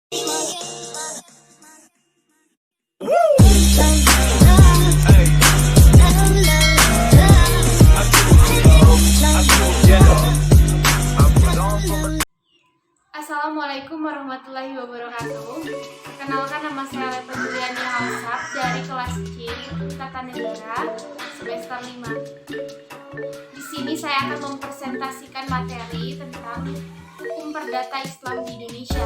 Assalamualaikum warahmatullahi wabarakatuh. Perkenalkan, nama saya Lepa Juliani Halsap dari kelas C Tata Negara semester 5. Di sini saya akan mempresentasikan materi tentang hukum perdata Islam di Indonesia.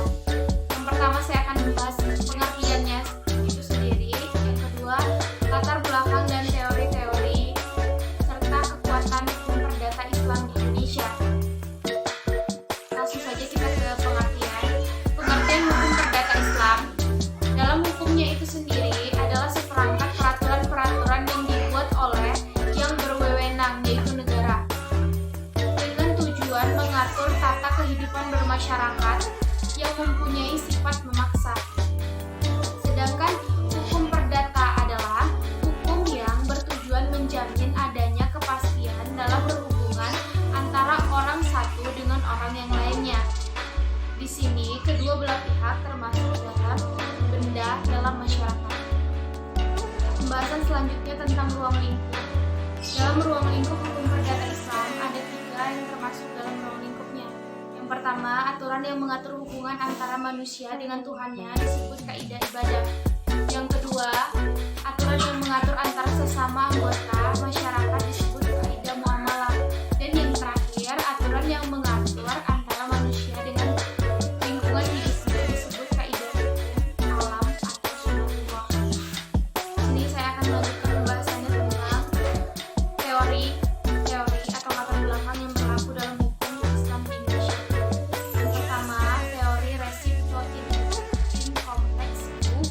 Yang pertama saya akan membahas pengertiannya itu sendiri. Yang kedua, latar belakang dan teori-teori serta kekuatan hukum perdata Islam di Indonesia. Langsung saja kita ke pengertian. Pengertian hukum perdata Islam. Dalam hukumnya itu sendiri adalah seperangkat peraturan-peraturan yang dibuat oleh yang berwenang, yaitu negara, dengan tujuan mengatur tata kehidupan bermasyarakat yang mempunyai sifat memaksa. Sedangkan hukum perdata adalah hukum yang bertujuan menjamin adanya kepastian dalam berhubungan antara orang satu dengan orang yang lainnya. Di sini kedua belah pihak termasuk dalam benda dalam masyarakat. Pembahasan selanjutnya tentang ruang lingkup. Dalam ruang lingkup hukum perdata Islam ada 3 yang termasuk dalam ruang lingkupnya. Yang pertama, aturan yang mengatur hubungan antara manusia dengan Tuhannya disebut kaidah ibadah. Yang kedua, aturan yang mengatur antara sesama anggota masyarakat disebut kaidah muamalah. Dan yang terakhir, aturan yang mengatur antara manusia dengan lingkungan hidupnya disebut kaidah alam atau sunatullah. Ini saya akan melanjutkan pembahasannya tentang teori atau latar belakang yang berlaku dalam hukum Islam di Indonesia. Yang pertama, teori reciprocal incomplex view.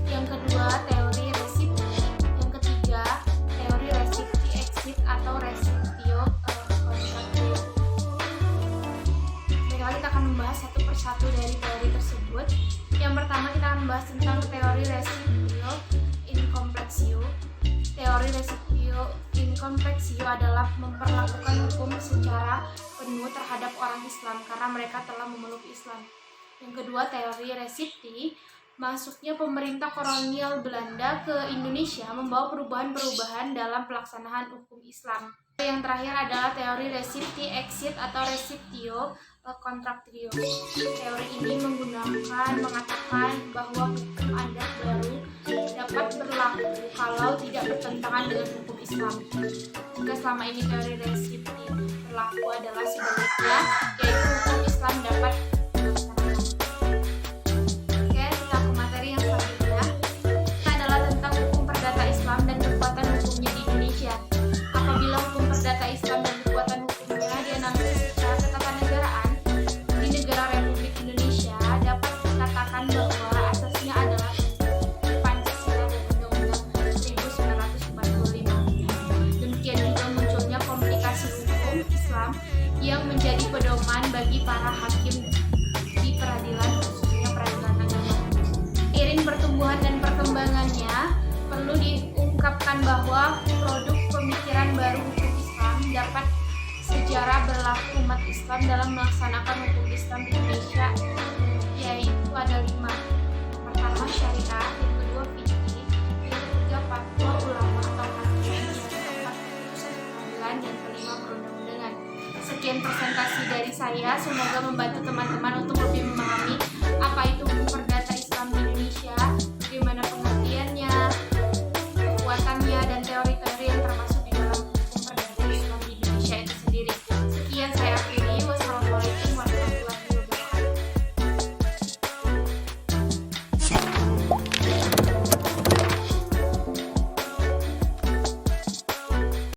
Yang kedua, teori reciprocity. Yang ketiga, teori reciprocity exit atau reciptio contractio. Baiklah, kita akan membahas satu persatu dari teori tersebut. Yang pertama, kita akan membahas tentang teori reciprocity incomplex view. Teori reciprocity incomplex view adalah memperlakukan hukum secara penuh terhadap orang Islam karena mereka telah memeluk Islam. Yang kedua, teori reciprocity, masuknya pemerintah kolonial Belanda ke Indonesia membawa perubahan-perubahan dalam pelaksanaan hukum Islam. Yang terakhir adalah teori reciprocity exit atau reciptio contractio. Teori ini mengatakan bahwa hukum adat baru dapat berlaku kalau tidak bertentangan dengan hukum Islam. Jika selama ini teori reciprocity berlaku adalah sebaliknya, yaitu hukum Islam dapat dilaksanakan. Oke, kita ke materi yang selanjutnya. Ini adalah tentang hukum perdata Islam dan kekuatan hukumnya di Indonesia. Apabila hukum perdata Islam dan kekuatan hukumnya dianalisis secara ketatanegaraan di negara Republik Indonesia, dapat dikatakan bahwa asasnya adalah Pancasila dan Undang-Undang 1945. Demikian juga munculnya komplikasi hukum Islam yang menjadi pedoman bagi para hakim di peradilan, khususnya peradilan agama. Iring pertumbuhan dan perkembangannya, perlu diungkapkan bahwa produk pemikiran baru hukum Islam dapat sejarah berlaku umat Islam dalam melaksanakan hukum Islam di Indonesia, yaitu ada 5. Yang pertama syariat, yang kedua fikih, yang ketiga fatwa ulama atau hakim, yang keempat putusan pengadilan, yang kelima perundang-undangan. Sekian presentasi dari saya, semoga membantu teman-teman